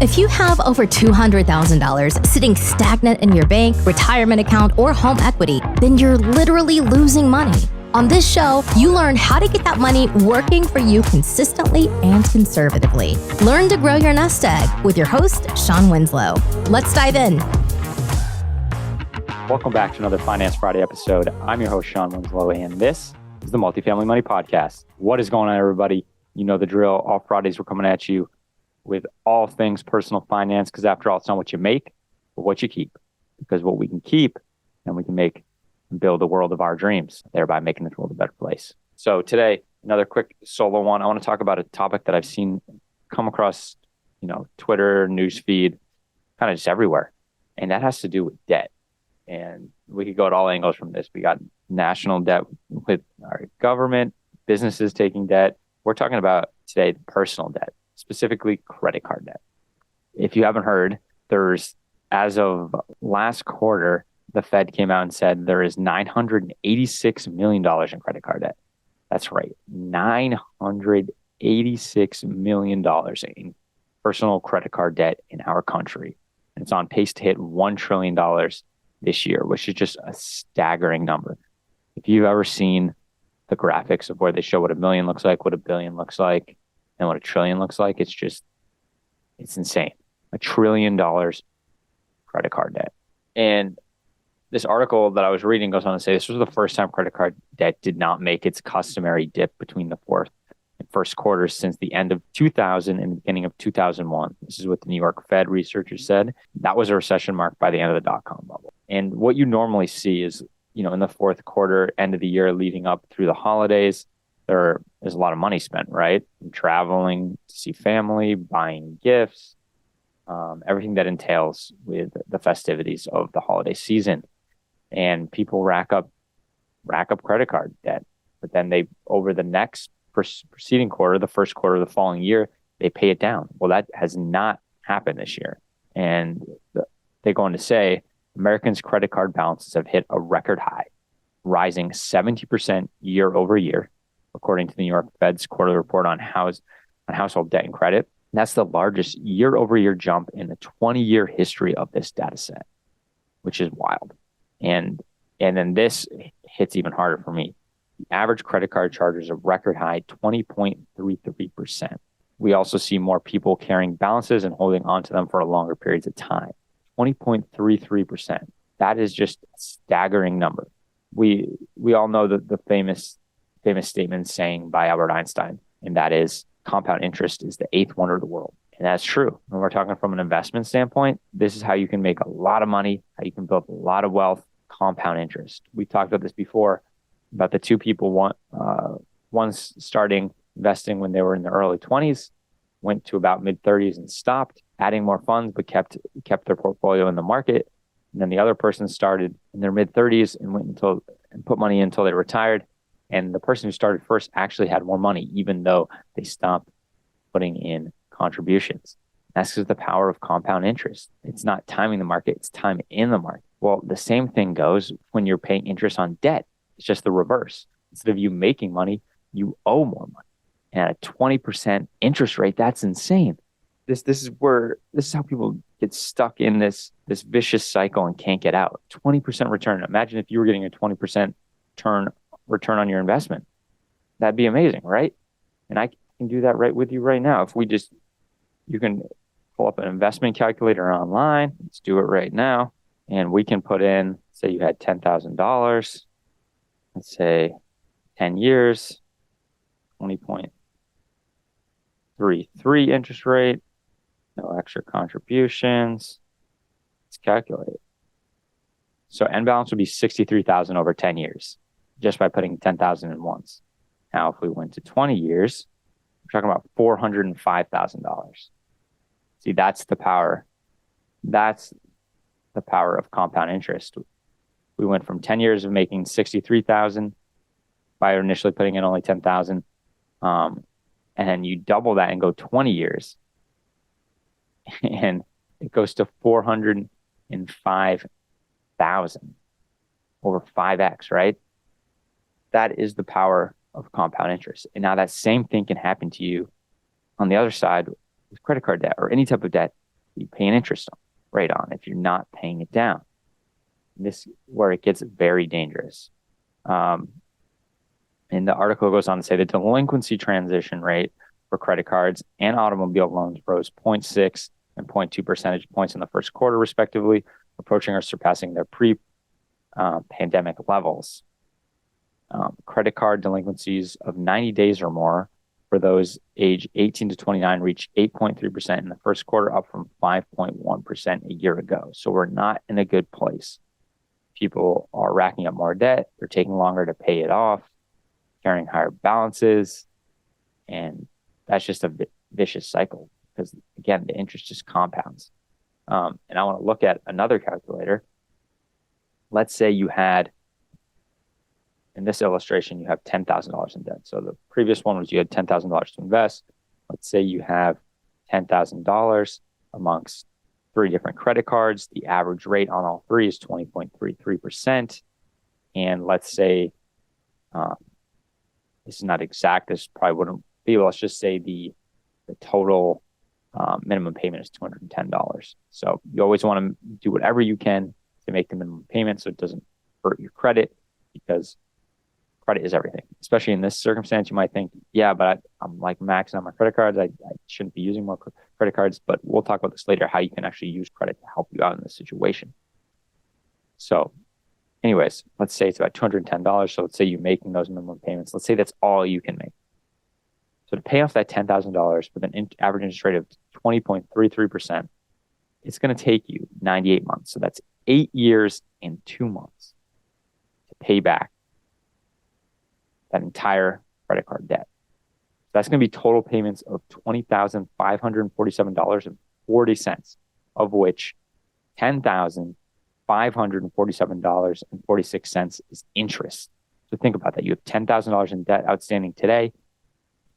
If you have over $200,000 sitting stagnant in your bank, retirement account, or home equity, then you're literally losing money. On this show, you learn how to get that money working for you consistently and conservatively. Learn to grow your nest egg with your host, Shawn Winslow. Let's dive in. Welcome back to another Finance Friday episode. I'm your host, Shawn Winslow, and this is the Multifamily Money Podcast. What is going on, everybody? You know the drill. All Fridays, we're coming at you with all things personal finance, because after all, it's not what you make, but what you keep. Because what we can keep, and we can make and build the world of our dreams, thereby making this world a better place. So today, another quick solo one. I want to talk about a topic that I've seen come across, Twitter, newsfeed, kind of just everywhere. And that has to do with debt. And we could go at all angles from this. We got national debt with our government, businesses taking debt. We're talking about today the personal debt, specifically credit card debt. If you haven't heard, as of last quarter, the Fed came out and said there is $986 million in credit card debt. That's right, $986 million in personal credit card debt in our country. And it's on pace to hit $1 trillion this year, which is just a staggering number. If you've ever seen the graphics of where they show what a million looks like, what a billion looks like, and what a trillion looks like, it's insane. $1 trillion credit card debt. And this article that I was reading goes on to say this was the first time credit card debt did not make its customary dip between the fourth and first quarters since the end of 2000 and the beginning of 2001. This is what the New York Fed researchers said. That was a recession marked by the end of the dot-com bubble. And what you normally see is, in the fourth quarter, end of the year, leading up through the holidays, there's a lot of money spent, right? Traveling to see family, buying gifts, everything that entails with the festivities of the holiday season. And people rack up credit card debt. But then they, over the next preceding quarter, the first quarter of the following year, they pay it down. Well, that has not happened this year. And they go on to say, Americans' credit card balances have hit a record high, rising 70% year over year, according to the New York Fed's quarterly report on household debt and credit. And that's the largest year over year jump in the 20-year history of this data set, which is wild. And then this hits even harder for me. The average credit card charges a record high 20.33%. We also see more people carrying balances and holding onto them for longer periods of time. 20.33%. That is just a staggering number. We all know the famous statement saying by Albert Einstein, and that is compound interest is the eighth wonder of the world. And that's true. When we're talking from an investment standpoint, this is how you can make a lot of money, how you can build a lot of wealth, compound interest. We talked about this before, about the two people, one's starting investing when they were in their early 20s, went to about mid-30s and stopped, adding more funds, but kept their portfolio in the market. And then the other person started in their mid-30s and put money in until they retired. And the person who started first actually had more money, even though they stopped putting in contributions. That's because of the power of compound interest. It's not timing the market, it's time in the market. Well, the same thing goes when you're paying interest on debt. It's just the reverse. Instead of you making money, you owe more money. And at a 20% interest rate, that's insane. This is how people get stuck in this vicious cycle and can't get out. 20% return. Imagine if you were getting a 20% return on your investment. That'd be amazing, right? And I can do that right with you right now. You can pull up an investment calculator online. Let's do it right now. And we can put in, say you had $10,000. Let's say 10 years, 20.33 interest rate, no extra contributions. Let's calculate it. So end balance would be $63,000 over 10 years, just by putting 10,000 in once. Now, if we went to 20 years, we're talking about $405,000. See, that's the power. That's the power of compound interest. We went from 10 years of making $63,000 by initially putting in only $10,000. And then you double that and go 20 years. And it goes to $405,000, over 5x, right? That is the power of compound interest. And now that same thing can happen to you on the other side with credit card debt or any type of debt. you pay an interest rate on if you're not paying it down. And this is where it gets very dangerous. And the article goes on to say the delinquency transition rate for credit cards and automobile loans rose 0.6 and 0.2 percentage points in the first quarter, respectively, approaching or surpassing their pre-pandemic levels. Credit card delinquencies of 90 days or more for those age 18 to 29 reached 8.3% in the first quarter, up from 5.1% a year ago. So we're not in a good place. People are racking up more debt. They're taking longer to pay it off, carrying higher balances. And that's just a vicious cycle because, again, the interest just compounds. And I want to look at another calculator. Let's say you had, in this illustration, you have $10,000 in debt. So the previous one was you had $10,000 to invest. Let's say you have $10,000 amongst 3 different credit cards. The average rate on all 3 is 20.33%. And let's say, this is not exact, this probably wouldn't be, let's just say the total minimum payment is $210. So you always want to do whatever you can to make the minimum payment so it doesn't hurt your credit, because credit is everything. Especially in this circumstance, you might think, yeah, but I'm like maxing out my credit cards. I shouldn't be using more credit cards, but we'll talk about this later, how you can actually use credit to help you out in this situation. So anyways, let's say it's about $210. So let's say you're making those minimum payments. Let's say that's all you can make. So to pay off that $10,000 with an average interest rate of 20.33%, it's going to take you 98 months. So that's 8 years and 2 months to pay back that entire credit card debt. That's going to be total payments of $20,547.40, of which $10,547.46 is interest. So think about that. You have $10,000 in debt outstanding today.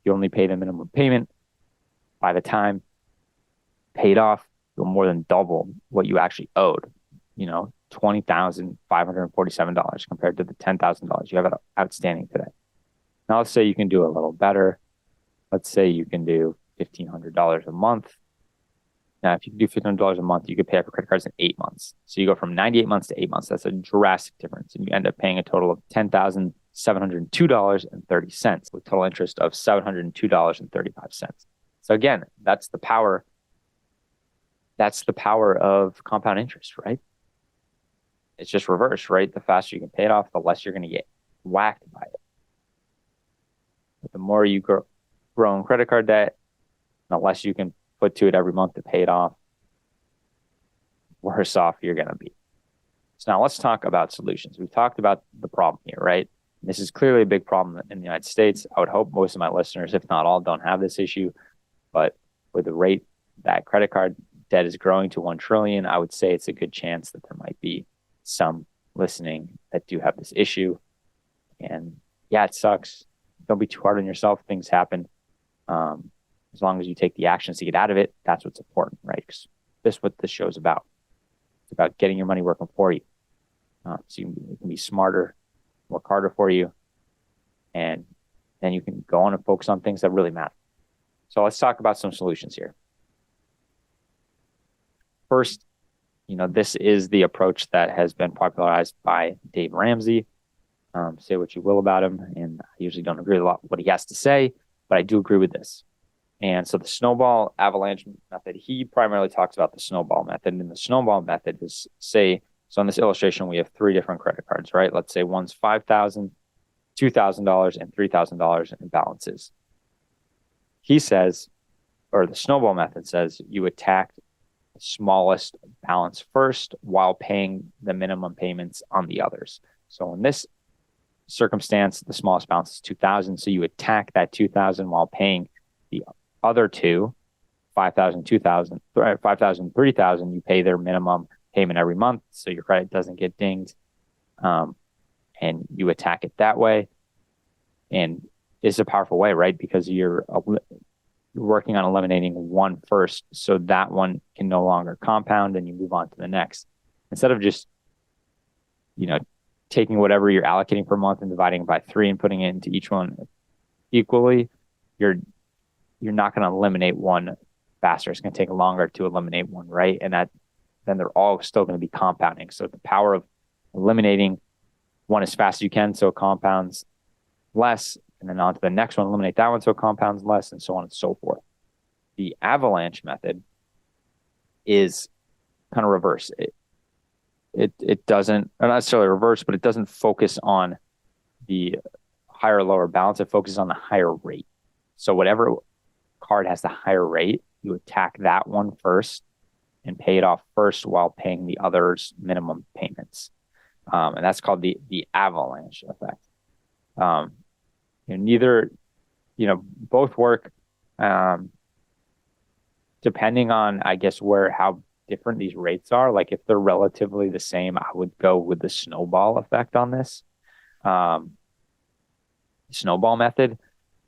You only pay the minimum payment. By the time paid off, you'll more than double what you actually owed. $20,547 compared to the $10,000 you have outstanding today. Now, let's say you can do a little better. Let's say you can do $1,500 a month. Now, if you can do $1,500 a month, you could pay off your credit cards in 8 months. So you go from 98 months to 8 months. That's a drastic difference. And you end up paying a total of $10,702.30 with total interest of $702.35. So again, that's the power. That's the power of compound interest, right? It's just reversed, right? The faster you can pay it off, the less you're going to get whacked by it. But the more you grow in credit card debt, the less you can put to it every month to pay it off, worse off you're going to be. So now let's talk about solutions. We've talked about the problem here, right? This is clearly a big problem in the United States. I would hope most of my listeners, if not all, don't have this issue. But with the rate that credit card debt is growing to $1 trillion, I would say it's a good chance that there might be some listening that do have this issue. And yeah, it sucks. Don't be too hard on yourself. Things happen. As long as you take the actions to get out of it, that's what's important, right? Because this is what this show is about. It's about getting your money working for you. So you can be smarter, work harder for you, and then you can go on and focus on things that really matter. So let's talk about some solutions here. First, this is the approach that has been popularized by Dave Ramsey. Say what you will about him, and I usually don't agree with a lot with what he has to say, but I do agree with this. And so the snowball avalanche method, he primarily talks about the snowball method. And the snowball method is, so in this illustration, we have 3 different credit cards, right? Let's say one's $5,000, $2,000, and $3,000 in balances. He says, or the snowball method says, you attack the smallest balance first while paying the minimum payments on the others. So in this circumstance, the smallest balance is $2,000. So you attack that $2,000 while paying the other 2, $5,000, $2,000, $5,000, $3,000. You pay their minimum payment every month, so your credit doesn't get dinged, and you attack it that way. And it's a powerful way, right? Because you're working on eliminating one first, so that one can no longer compound, and you move on to the next. Instead of just, taking whatever you're allocating per month and dividing it by 3 and putting it into each one equally, you're not going to eliminate one faster. It's going to take longer to eliminate one, right? And then they're all still going to be compounding. So the power of eliminating one as fast as you can so it compounds less, and then on to the next one, eliminate that one so it compounds less, and so on and so forth. The avalanche method is kind of reverse. It doesn't, not necessarily reverse, but it doesn't focus on the higher or lower balance. It focuses on the higher rate. So whatever card has the higher rate, you attack that one first and pay it off first while paying the other's minimum payments. And that's called the avalanche effect. Both work depending on, I guess, how different these rates are. Like if they're relatively the same, I would go with the snowball effect on this. Snowball method,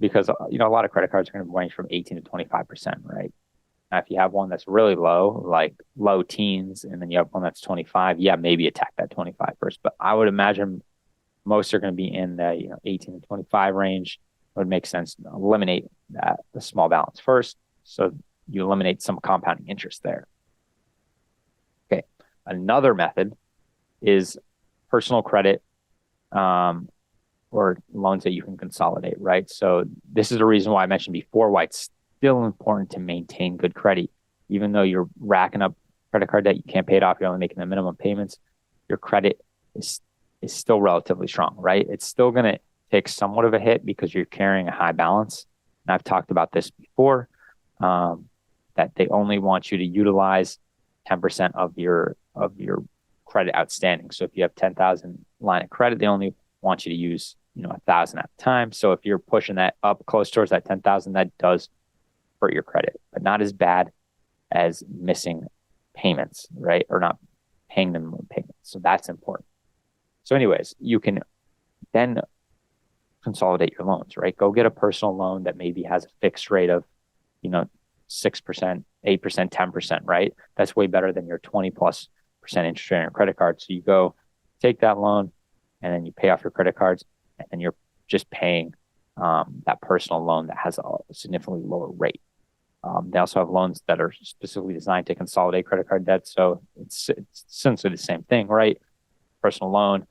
because a lot of credit cards are going to range from 18 to 25%, right? Now, if you have one that's really low, like low teens, and then you have one that's 25, yeah, maybe attack that 25 first. But I would imagine most are going to be in the 18 to 25 range. It would make sense to eliminate the small balance first, so you eliminate some compounding interest there. Okay, another method is personal credit, or loans that you can consolidate, right? So this is the reason why I mentioned before why it's still important to maintain good credit. Even though you're racking up credit card debt, you can't pay it off, you're only making the minimum payments, your credit is still relatively strong, right? It's still going to take somewhat of a hit because you're carrying a high balance. And I've talked about this before, that they only want you to utilize 10% of your credit outstanding. So if you have 10,000 line of credit, they only want you to use 1,000 at a time. So if you're pushing that up close towards that 10,000, that does hurt your credit, but not as bad as missing payments, right? Or not paying them payments. So that's important. So anyways, you can then consolidate your loans, right? Go get a personal loan that maybe has a fixed rate of 6%, 8%, 10%, right? That's way better than your 20+% interest rate on your credit card. So you go take that loan and then you pay off your credit cards, and then you're just paying that personal loan that has a significantly lower rate. They also have loans that are specifically designed to consolidate credit card debt. So it's essentially the same thing, right? Personal loan,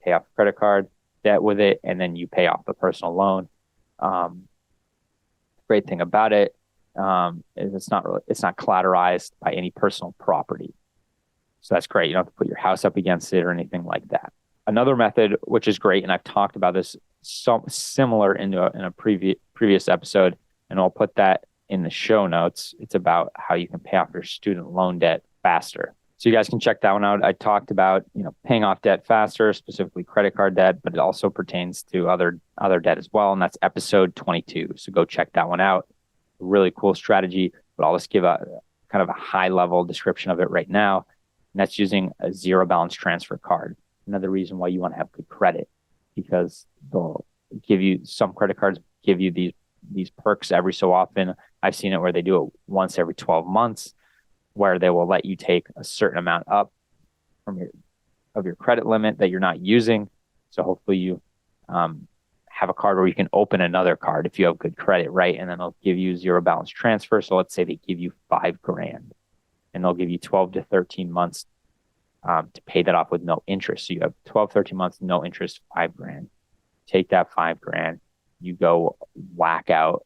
pay off credit card debt with it, and then you pay off the personal loan. Great thing about it is it's not collateralized by any personal property. So that's great. You don't have to put your house up against it or anything like that. Another method, which is great, and I've talked about this similar in a previous episode, and I'll put that in the show notes. It's about how you can pay off your student loan debt faster. So you guys can check that one out. I talked about paying off debt faster, specifically credit card debt, but it also pertains to other debt as well, and that's episode 22. So go check that one out. Really cool strategy, but I'll just give a kind of a high level description of it right now, and that's using a zero balance transfer card. Another reason why you want to have good credit, because they'll give you, some credit cards give you these perks every so often. I've seen it where they do it once every 12 months, where they will let you take a certain amount up from your credit limit that you're not using. So hopefully you have a card where you can open another card if you have good credit, right? And then they'll give you zero balance transfer. So let's say they give you $5,000, and they'll give you 12 to 13 months to pay that off with no interest. So you have 12, 13 months, no interest, $5,000. Take that $5,000, you go whack out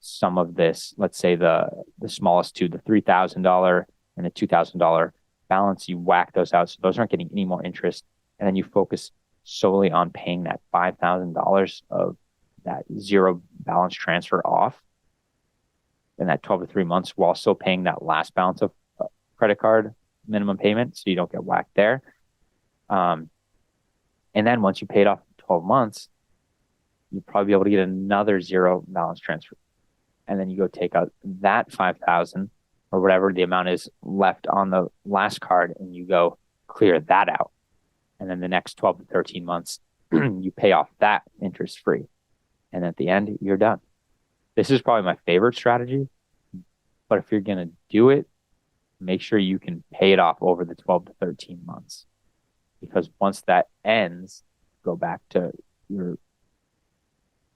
some of this, let's say the smallest two, the $3,000 and the $2,000 balance, you whack those out. So those aren't getting any more interest. And then you focus solely on paying that $5,000 of that zero balance transfer off in that 12 to 3 months, while still paying that last balance of credit card minimum payment, so you don't get whacked there. And then once you pay it off in 12 months, you'll probably be able to get another zero balance transfer. And then you go take out that $5,000 or whatever the amount is left on the last card, and you go clear that out. And then the next 12 to 13 months, you pay off that interest free. And at the end, you're done. This is probably my favorite strategy. But if you're going to do it, make sure you can pay it off over the 12 to 13 months. Because once that ends, go back to your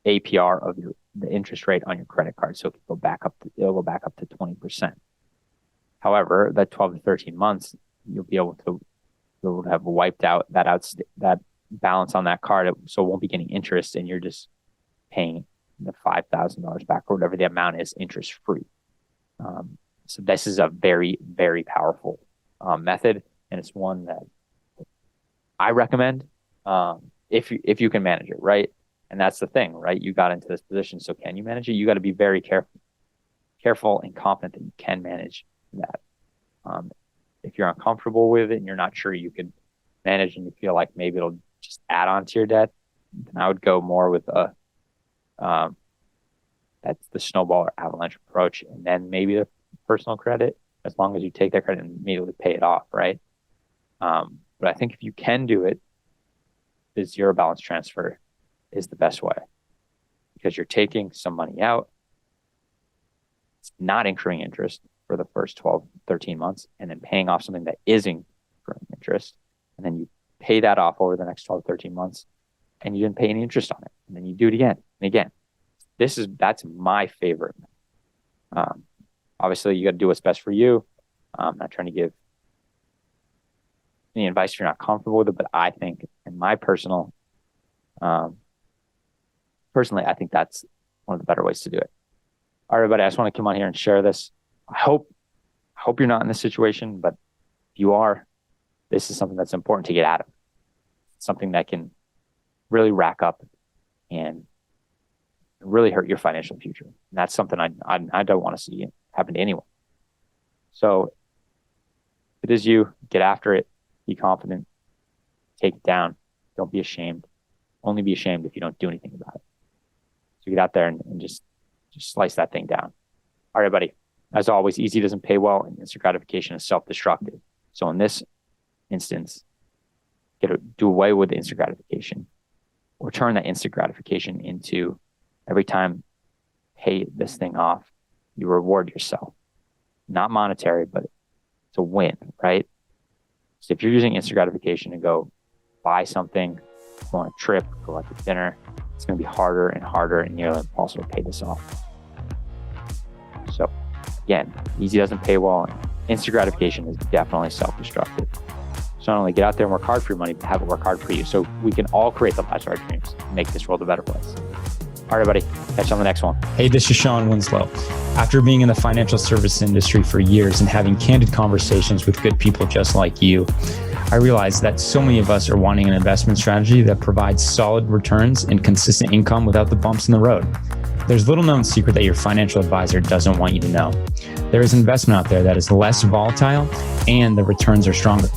APR of the interest rate on your credit card. So it'll go back up to 20%. However, that 12 to 13 months, you'll have wiped out that balance on that card. So it won't be getting interest, and you're just paying the $5,000 back or whatever the amount is interest free. So this is a very, very powerful method, and it's one that I recommend if you can manage it, right? And that's the thing, right? You got into this position, so can you manage it? You got to be very careful and confident that you can manage that. If you're uncomfortable with it and you're not sure you can manage, and you feel like maybe it'll just add on to your debt, then I would go more with that's the snowball or avalanche approach, and then maybe the personal credit, as long as you take that credit and immediately pay it off, right? But I think if you can do it, the zero balance transfer is the best way, because you're taking some money out. It's not incurring interest for the first 12, 13 months, and then paying off something that is incurring interest. And then you pay that off over the next 12, 13 months, and you didn't pay any interest on it. And then you do it again and again. That's my favorite. Obviously, you got to do what's best for you. I'm not trying to give any advice if you're not comfortable with it, but I think, in my personally, I think that's one of the better ways to do it. All right, everybody, I just want to come on here and share this. I hope you're not in this situation, but if you are, this is something that's important to get out of. Something that can really rack up and really hurt your financial future. And that's something I don't want to see happen to anyone. So if it is you, get after it, be confident, take it down. Don't be ashamed. Only be ashamed if you don't do anything about it. So get out there and just slice that thing down. All right, buddy. As always, easy doesn't pay well, and instant gratification is self-destructive. So in this instance, do away with the instant gratification, or turn that instant gratification into, every time pay this thing off, you reward yourself. Not monetary, but it's a win, right? So if you're using instant gratification to go buy something, go on a trip, go out to dinner, it's going to be harder and harder and nearly impossible to pay this off. So again, easy doesn't pay well. Instant gratification is definitely self-destructive. So not only get out there and work hard for your money, but have it work hard for you, so we can all create the lives of our dreams and make this world a better place. All right, everybody, catch you on the next one. Hey, this is Shawn Winslow. After being in the financial service industry for years and having candid conversations with good people just like you, I realized that so many of us are wanting an investment strategy that provides solid returns and consistent income without the bumps in the road. There's little known secret that your financial advisor doesn't want you to know. There is an investment out there that is less volatile and the returns are stronger.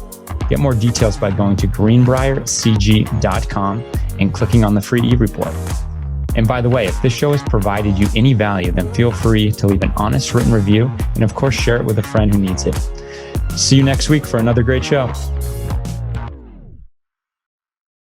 Get more details by going to greenbriercg.com and clicking on the free e-report. And by the way, if this show has provided you any value, then feel free to leave an honest written review and of course share it with a friend who needs it. See you next week for another great show.